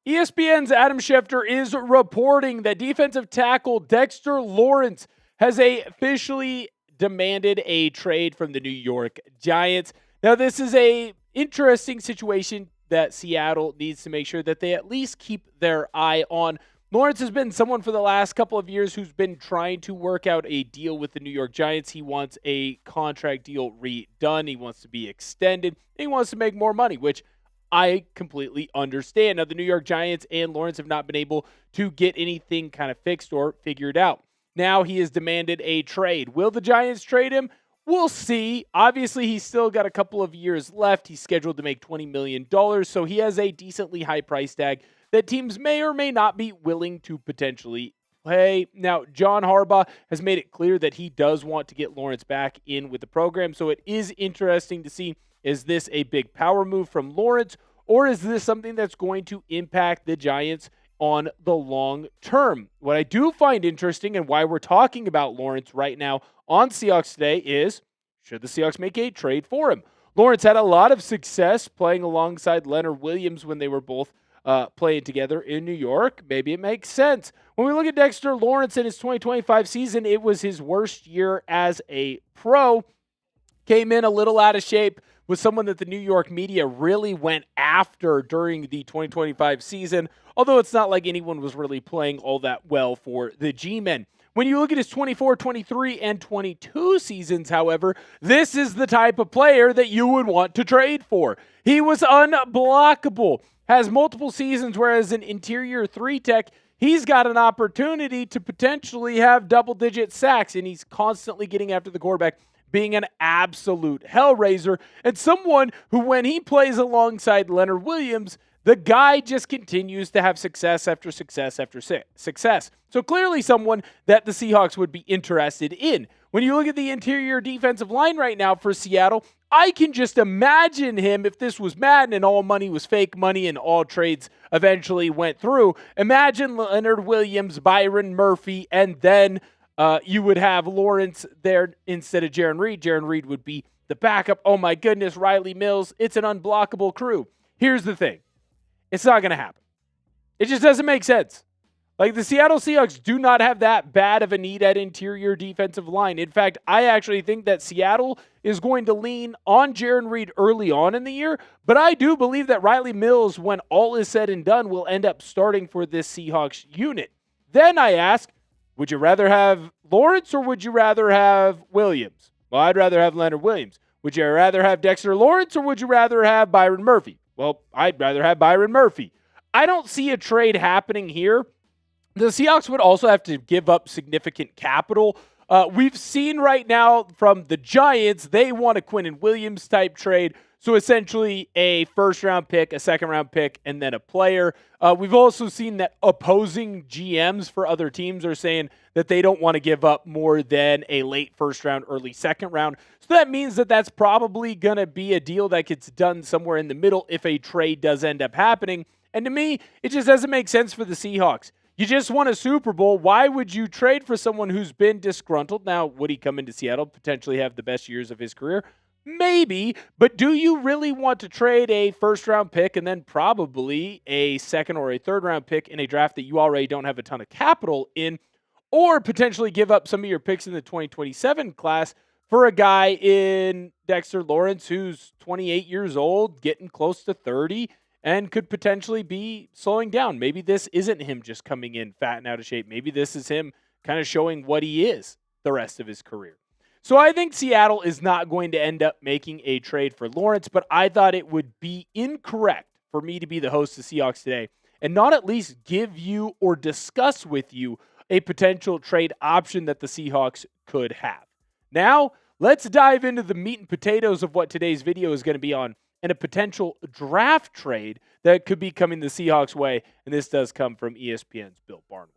ESPN's Adam Schefter is reporting that defensive tackle Dexter Lawrence has officially demanded a trade from the New York Giants. Now, this is a interesting situation that Seattle needs to make sure that they at least keep their eye on. Lawrence has been someone for the last couple of years who's been trying to work out a deal with the New York Giants. He wants a contract deal redone. He wants to be extended. He wants to make more money, which I completely understand. Now, the New York Giants and Lawrence have not been able to get anything kind of fixed or figured out. Now he has demanded a trade. Will the Giants trade him? We'll see. Obviously, he's still got a couple of years left. He's scheduled to make $20 million, so he has a decently high price tag that teams may or may not be willing to potentially pay. Now, John Harbaugh has made it clear that he does want to get Lawrence back in with the program, so it is interesting to see, is this a big power move from Lawrence, or is this something that's going to impact the Giants on the long term? What I do find interesting and why we're talking about Lawrence right now on Seahawks Today is, should the Seahawks make a trade for him? Lawrence had a lot of success playing alongside Leonard Williams when they were both playing together in New York. Maybe it makes sense. When we look at Dexter Lawrence in his 2025 season, it was his worst year as a pro. Came in a little out of shape, was someone that the New York media really went after during the 2025 season, although it's not like anyone was really playing all that well for the G-men. When you look at his 24, 23, and 22 seasons, however, this is the type of player that you would want to trade for. He was unblockable, has multiple seasons where as an interior 3-tech, he's got an opportunity to potentially have double-digit sacks, and he's constantly getting after the quarterback, being an absolute hellraiser, and someone who, when he plays alongside Leonard Williams, the guy just continues to have success after success after success. So clearly someone that the Seahawks would be interested in. When you look at the interior defensive line right now for Seattle, I can just imagine him, if this was Madden and all money was fake money and all trades eventually went through, imagine Leonard Williams, Byron Murphy, and then you would have Lawrence there instead of Jarran Reed. Jarran Reed would be the backup. Oh my goodness, Riley Mills. It's an unblockable crew. Here's the thing. It's not going to happen. It just doesn't make sense. Like, the Seattle Seahawks do not have that bad of a need at interior defensive line. In fact, I actually think that Seattle is going to lean on Jarran Reed early on in the year, but I do believe that Riley Mills, when all is said and done, will end up starting for this Seahawks unit. Then I ask, would you rather have Lawrence or would you rather have Williams? Well, I'd rather have Leonard Williams. Would you rather have Dexter Lawrence or would you rather have Byron Murphy? Well, I'd rather have Byron Murphy. I don't see a trade happening here. The Seahawks would also have to give up significant capital. We've seen right now from the Giants, they want a Quinnen Williams type trade. So essentially a first-round pick, a second-round pick, and then a player. We've also seen that opposing GMs for other teams are saying that they don't want to give up more than a late first-round, early second-round. So that means that that's probably going to be a deal that gets done somewhere in the middle if a trade does end up happening. And to me, it just doesn't make sense for the Seahawks. You just won a Super Bowl. Why would you trade for someone who's been disgruntled? Now, would he come into Seattle, potentially have the best years of his career? Maybe, but do you really want to trade a first-round pick and then probably a second or a third-round pick in a draft that you already don't have a ton of capital in, or potentially give up some of your picks in the 2027 class for a guy in Dexter Lawrence who's 28 years old, getting close to 30, and could potentially be slowing down? Maybe this isn't him just coming in fat and out of shape. Maybe this is him kind of showing what he is the rest of his career. So I think Seattle is not going to end up making a trade for Lawrence, but I thought it would be incorrect for me to be the host of Seahawks Today and not at least give you or discuss with you a potential trade option that the Seahawks could have. Now, let's dive into the meat and potatoes of what today's video is going to be on, and a potential draft trade that could be coming the Seahawks' way, and this does come from ESPN's Bill Barnwell.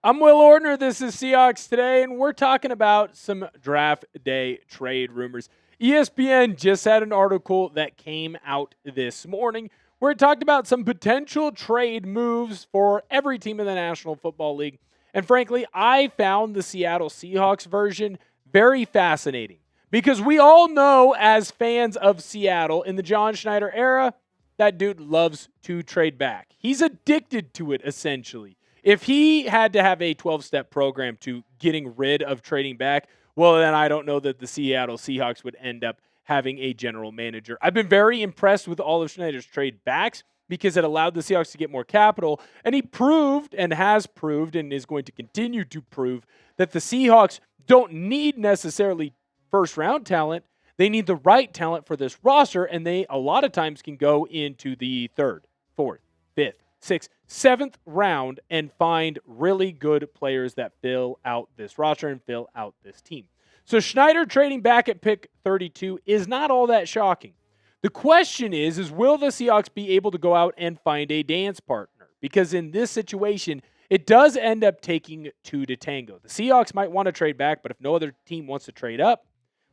I'm Will Ordner. This is Seahawks Today, and we're talking about some draft day trade rumors. ESPN just had an article that came out this morning where it talked about some potential trade moves for every team in the National Football League. And frankly, I found the Seattle Seahawks version very fascinating Because we all know, as fans of Seattle in the John Schneider era, that dude loves to trade back. He's addicted to it, essentially. If he had to have a 12-step program to getting rid of trading back, well, then I don't know that the Seattle Seahawks would end up having a general manager. I've been very impressed with all of Schneider's trade backs because it allowed the Seahawks to get more capital, and he proved and has proved and is going to continue to prove that the Seahawks don't need necessarily first-round talent. They need the right talent for this roster, and they a lot of times can go into the 3rd, 4th, 5th, 6th, 7th round and find really good players that fill out this roster and fill out this team. So Schneider trading back at pick 32 is not all that shocking. The question is will the Seahawks be able to go out and find a dance partner? Because in this situation, it does end up taking two to tango. The Seahawks might want to trade back, but if no other team wants to trade up,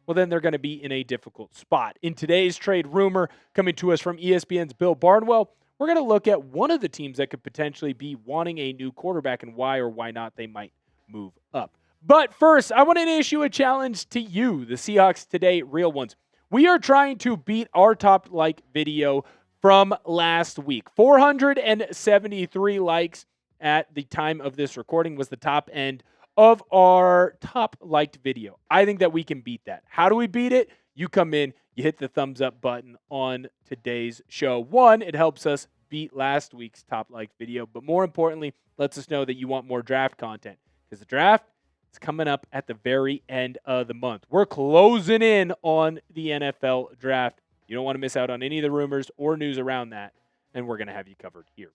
well, then they're going to be in a difficult spot. In today's trade rumor, coming to us from ESPN's Bill Barnwell, we're going to look at one of the teams that could potentially be wanting a new quarterback and why or why not they might move up. But first, I want to issue a challenge to you, the Seahawks Today real ones. We are trying to beat our top like video from last week. 473 likes at the time of this recording was the top end of our top liked video. I think that we can beat that. How do we beat it? You come in, you hit the thumbs up button on today's show. One, it helps us beat last week's top liked video, but more importantly, lets us know that you want more draft content because the draft is coming up at the very end of the month. We're closing in on the NFL draft. You don't want to miss out on any of the rumors or news around that, and we're going to have you covered here.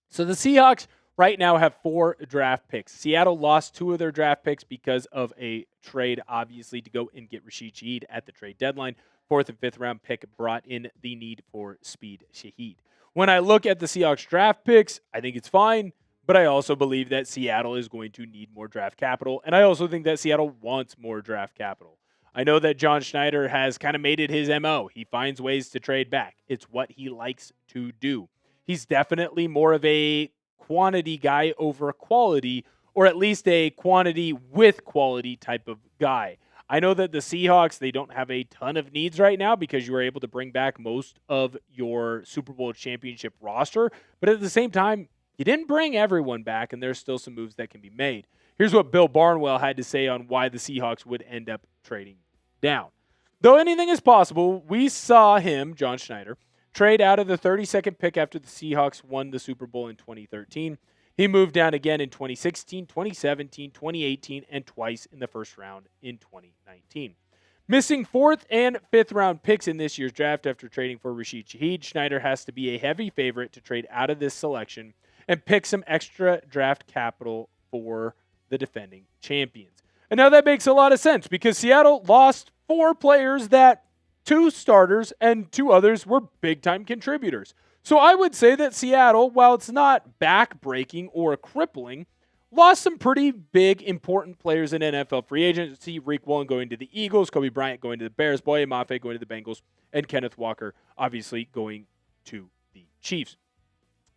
So the Seahawks right now have 4 draft picks. Seattle lost 2 of their draft picks because of a trade, obviously, to go and get Rashid Shaheed at the trade deadline. 4th and 5th round pick brought in the need for speed Shaheed. When I look at the Seahawks draft picks, I think it's fine, but I also believe that Seattle is going to need more draft capital, and I also think that Seattle wants more draft capital. I know that John Schneider has kind of made it his MO. He finds ways to trade back. It's what he likes to do. He's definitely more of a quantity guy over quality, or at least a quantity with quality type of guy. I know that the Seahawks, they don't have a ton of needs right now because you were able to bring back most of your Super Bowl championship roster, but at the same time, you didn't bring everyone back, and there's still some moves that can be made. Here's what Bill Barnwell had to say on why the Seahawks would end up trading down. Though anything is possible, we saw him, John Schneider, trade out of the 32nd pick after the Seahawks won the Super Bowl in 2013. He moved down again in 2016, 2017, 2018, and twice in the first round in 2019. Missing 4th and 5th round picks in this year's draft after trading for Rashid Shaheed, Schneider has to be a heavy favorite to trade out of this selection and pick some extra draft capital for the defending champions. And now that makes a lot of sense because Seattle lost 4 players that 2 starters and 2 others were big-time contributors. So I would say that Seattle, while it's not back-breaking or crippling, lost some pretty big, important players in NFL free agency. Reek Wallen going to the Eagles, Kobe Bryant going to the Bears, Boye Mafe going to the Bengals, and Kenneth Walker obviously going to the Chiefs.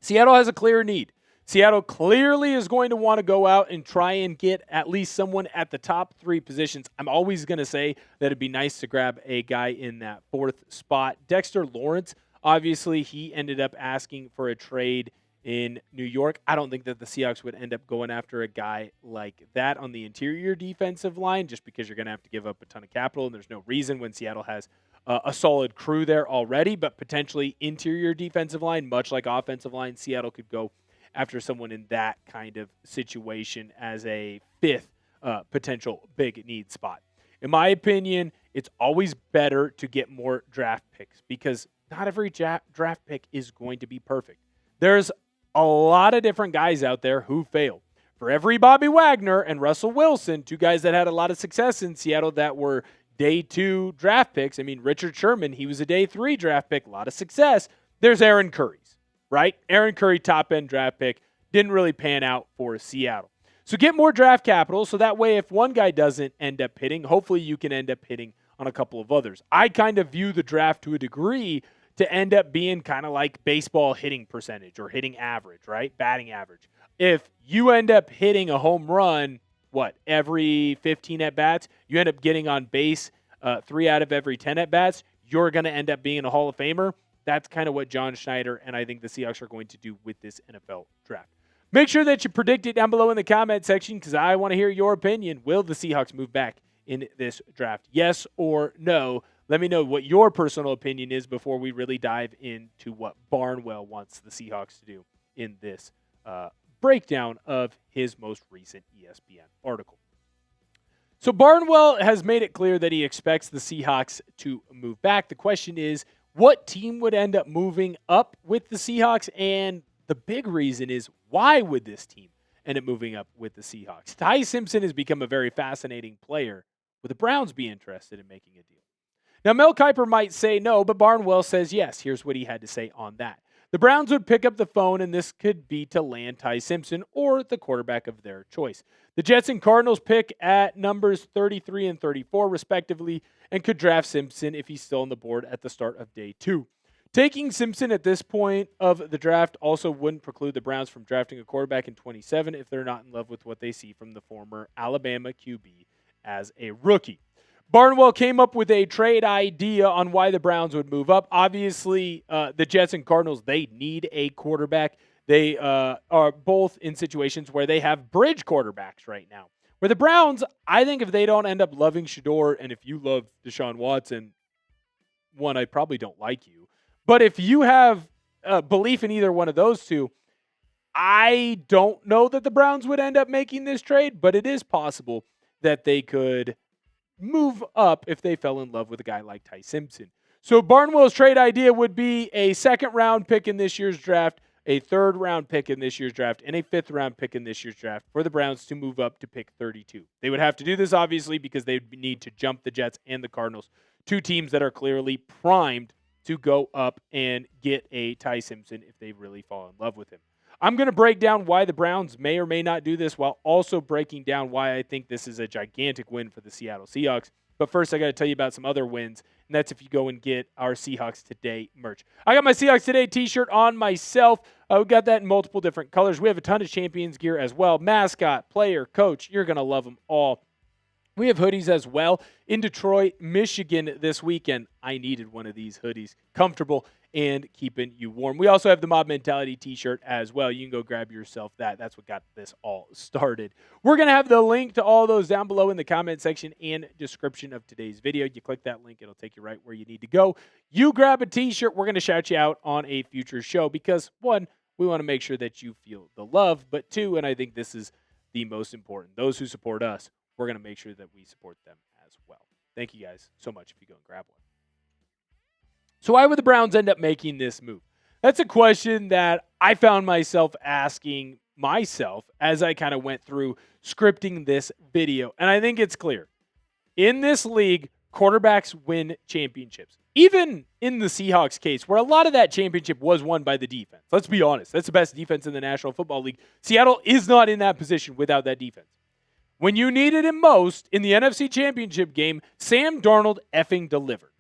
Seattle has a clear need. Seattle clearly is going to want to go out and try and get at least someone at the top 3 positions. I'm always going to say that it'd be nice to grab a guy in that 4th spot. Dexter Lawrence, obviously, he ended up asking for a trade in New York. I don't think that the Seahawks would end up going after a guy like that on the interior defensive line just because you're going to have to give up a ton of capital, and there's no reason when Seattle has a solid crew there already, but potentially interior defensive line, much like offensive line, Seattle could go after someone in that kind of situation as a 5th potential big need spot. In my opinion, it's always better to get more draft picks because not every draft pick is going to be perfect. There's a lot of different guys out there who failed. For every Bobby Wagner and Russell Wilson, 2 guys that had a lot of success in Seattle that were day 2 draft picks. I mean, Richard Sherman, he was a day 3 draft pick, a lot of success. There's Aaron Curry's, right? Aaron Curry, top-end draft pick, didn't really pan out for Seattle. So get more draft capital so that way if one guy doesn't end up hitting, hopefully you can end up hitting on a couple of others. I kind of view the draft to a degree to end up being kind of like baseball hitting percentage or hitting average, right? Batting average. If you end up hitting a home run, every 15 at-bats, you end up getting on base 3 out of every 10 at-bats, you're going to end up being a Hall of Famer. That's kind of what John Schneider and I think the Seahawks are going to do with this NFL draft. Make sure that you predict it down below in the comment section because I want to hear your opinion. Will the Seahawks move back in this draft? Yes or no? Let me know what your personal opinion is before we really dive into what Barnwell wants the Seahawks to do in this breakdown of his most recent ESPN article. So Barnwell has made it clear that he expects the Seahawks to move back. The question is, what team would end up moving up with the Seahawks? And the big reason is, why would this team end up moving up with the Seahawks? Ty Simpson has become a very fascinating player. Would the Browns be interested in making a deal? Now, Mel Kiper might say no, but Barnwell says yes. Here's what he had to say on that. The Browns would pick up the phone, and this could be to land Ty Simpson or the quarterback of their choice. The Jets and Cardinals pick at numbers 33 and 34, respectively, and could draft Simpson if he's still on the board at the start of day 2. Taking Simpson at this point of the draft also wouldn't preclude the Browns from drafting a quarterback in 27 if they're not in love with what they see from the former Alabama QB as a rookie. Barnwell came up with a trade idea on why the Browns would move up. Obviously, the Jets and Cardinals, they need a quarterback. They are both in situations where they have bridge quarterbacks right now. Where the Browns, I think if they don't end up loving Shedeur, and if you love Deshaun Watson, one, I probably don't like you. But if you have belief in either one of those two, I don't know that the Browns would end up making this trade, but it is possible that they could move up if they fell in love with a guy like Ty Simpson. So Barnwell's trade idea would be a second-round pick in this year's draft, a third-round pick in this year's draft, and a fifth-round pick in this year's draft for the Browns to move up to pick 32. They would have to do this, obviously, because they would need to jump the Jets and the Cardinals, two teams that are clearly primed to go up and get a Ty Simpson if they really fall in love with him. I'm going to break down why the Browns may or may not do this while also breaking down why I think this is a gigantic win for the Seattle Seahawks. But first, I got to tell you about some other wins, and that's if you go and get our Seahawks Today merch. I got my Seahawks Today t-shirt on myself. We got that in multiple different colors. We have a ton of Champions gear as well. Mascot, player, coach, you're going to love them all. We have hoodies as well. In Detroit, Michigan this weekend, I needed one of these hoodies. Comfortable and keeping you warm. We also have the Mob Mentality t-shirt as well. You can go grab yourself that. That's what got this all started. We're going to have the link to all those down below in the comment section and description of today's video. You click that link, it'll take you right where you need to go. You grab a t-shirt. We're going to shout you out on a future show because, one, we want to make sure that you feel the love, but two, and I think this is the most important, those who support us, we're going to make sure that we support them as well. Thank you guys so much if you go and grab one. So why would the Browns end up making this move? That's a question that I found myself asking myself as I kind of went through scripting this video. And I think it's clear. In this league, quarterbacks win championships. Even in the Seahawks case, where a lot of that championship was won by the defense. Let's be honest. That's the best defense in the National Football League. Seattle is not in that position without that defense. When you needed him most in the NFC Championship game, Sam Darnold effing delivered.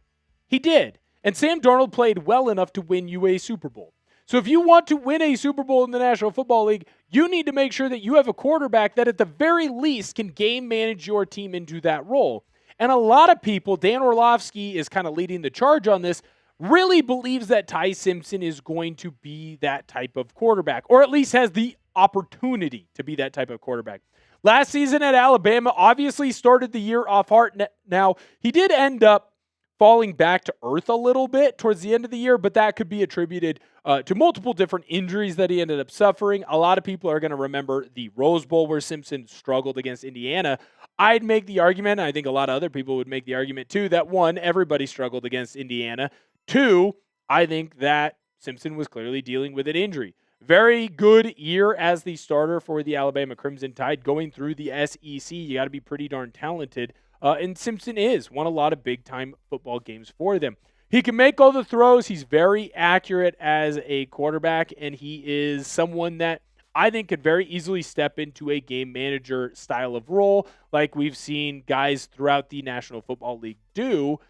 He did. And Sam Darnold played well enough to win you a Super Bowl. So if you want to win a Super Bowl in the National Football League, you need to make sure that you have a quarterback that at the very least can game manage your team into that role. And a lot of people, Dan Orlovsky is kind of leading the charge on this, really believes that Ty Simpson is going to be that type of quarterback, or at least has the opportunity to be that type of quarterback. Last season at Alabama, obviously started the year off hard. Now, he did end up falling back to earth a little bit towards the end of the year, but that could be attributed to multiple different injuries that he ended up suffering. A lot of people are going to remember the Rose Bowl where Simpson struggled against Indiana. I'd make the argument, and I think a lot of other people would make the argument too, that one, everybody struggled against Indiana. Two, I think that Simpson was clearly dealing with an injury. Very good year as the starter for the Alabama Crimson Tide going through the SEC. You got to be pretty darn talented. And Simpson won a lot of big-time football games for them. He can make all the throws. He's very accurate as a quarterback, and he is someone that I think could very easily step into a game manager style of role like we've seen guys throughout the National Football League do,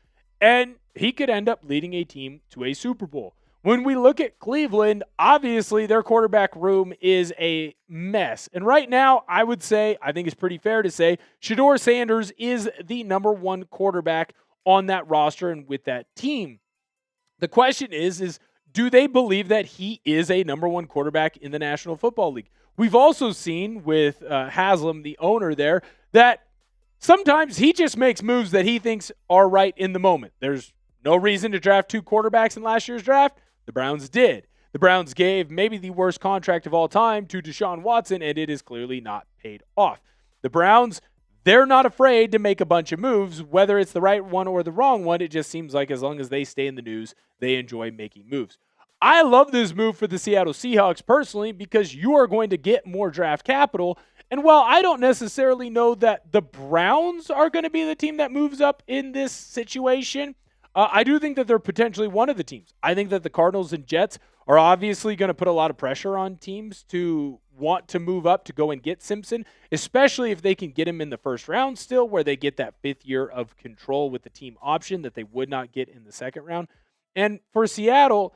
and he could end up leading a team to a Super Bowl. When we look at Cleveland, obviously their quarterback room is a mess. And right now, I would say, I think it's pretty fair to say, Shedeur Sanders is the number one quarterback on that roster and with that team. The question is do they believe that he is a number one quarterback in the National Football League? We've also seen with Haslam, the owner there, that sometimes he just makes moves that he thinks are right in the moment. There's no reason to draft 2 quarterbacks in last year's draft. The Browns did. The Browns gave maybe the worst contract of all time to Deshaun Watson, and it is clearly not paid off. The Browns, they're not afraid to make a bunch of moves, whether it's the right one or the wrong one. It just seems like as long as they stay in the news, they enjoy making moves. I love this move for the Seattle Seahawks personally because you are going to get more draft capital. And while I don't necessarily know that the Browns are going to be the team that moves up in this situation, I do think that they're potentially one of the teams. I think that the Cardinals and Jets are obviously going to put a lot of pressure on teams to want to move up to go and get Simpson, especially if they can get him in the first round still, where they get that 5th year of control with the team option that they would not get in the second round. And for Seattle,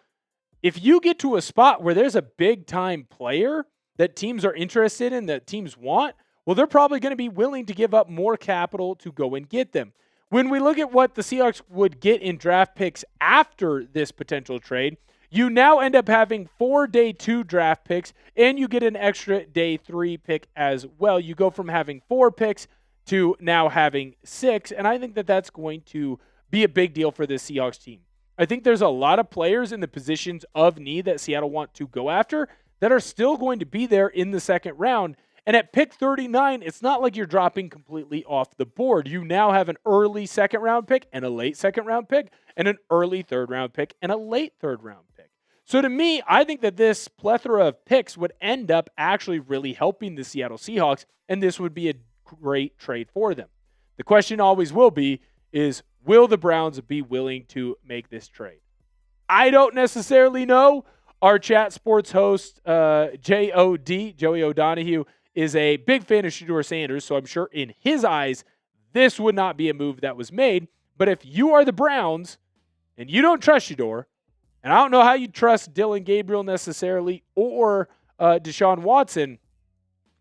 if you get to a spot where there's a big-time player that teams are interested in, that teams want, well, they're probably going to be willing to give up more capital to go and get them. When we look at what the Seahawks would get in draft picks after this potential trade, you now end up having 4 day 2 draft picks, and you get an extra day 3 pick as well. You go from having 4 picks to now having 6, and I think that that's going to be a big deal for this Seahawks team. I think there's a lot of players in the positions of need that Seattle want to go after that are still going to be there in the second round. And at pick 39, it's not like you're dropping completely off the board. You now have an early second round pick and a late second round pick and an early third round pick and a late third round pick. So to me, I think that this plethora of picks would end up actually really helping the Seattle Seahawks, and this would be a great trade for them. The question always will be is, will the Browns be willing to make this trade? I don't necessarily know. Our chat sports host, J.O.D., Joey O'Donohue, is a big fan of Shedeur Sanders, so I'm sure in his eyes, this would not be a move that was made. But if you are the Browns and you don't trust Shedeur, and I don't know how you trust Dylan Gabriel necessarily or Deshaun Watson,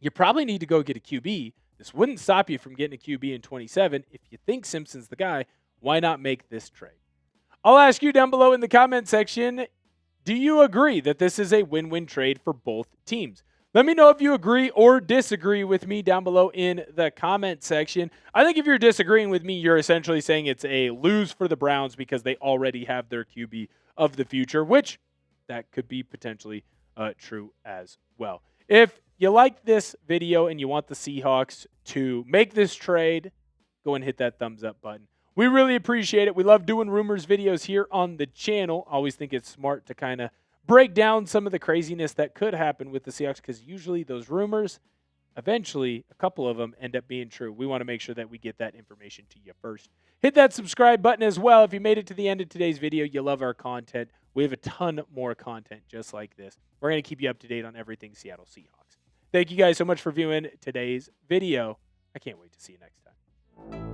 you probably need to go get a QB. This wouldn't stop you from getting a QB in 27. If you think Simpson's the guy, why not make this trade? I'll ask you down below in the comment section, do you agree that this is a win-win trade for both teams? Let me know if you agree or disagree with me down below in the comment section. I think if you're disagreeing with me, you're essentially saying it's a lose for the Browns because they already have their QB of the future, which that could be potentially true as well. If you like this video and you want the Seahawks to make this trade, go and hit that thumbs up button. We really appreciate it. We love doing rumors videos here on the channel. Always think it's smart to kind of break down some of the craziness that could happen with the Seahawks because usually those rumors, eventually, a couple of them end up being true. We want to make sure that we get that information to you first. Hit that subscribe button as well. If you made it to the end of today's video, you love our content. We have a ton more content just like this. We're going to keep you up to date on everything Seattle Seahawks. Thank you guys so much for viewing today's video. I can't wait to see you next time.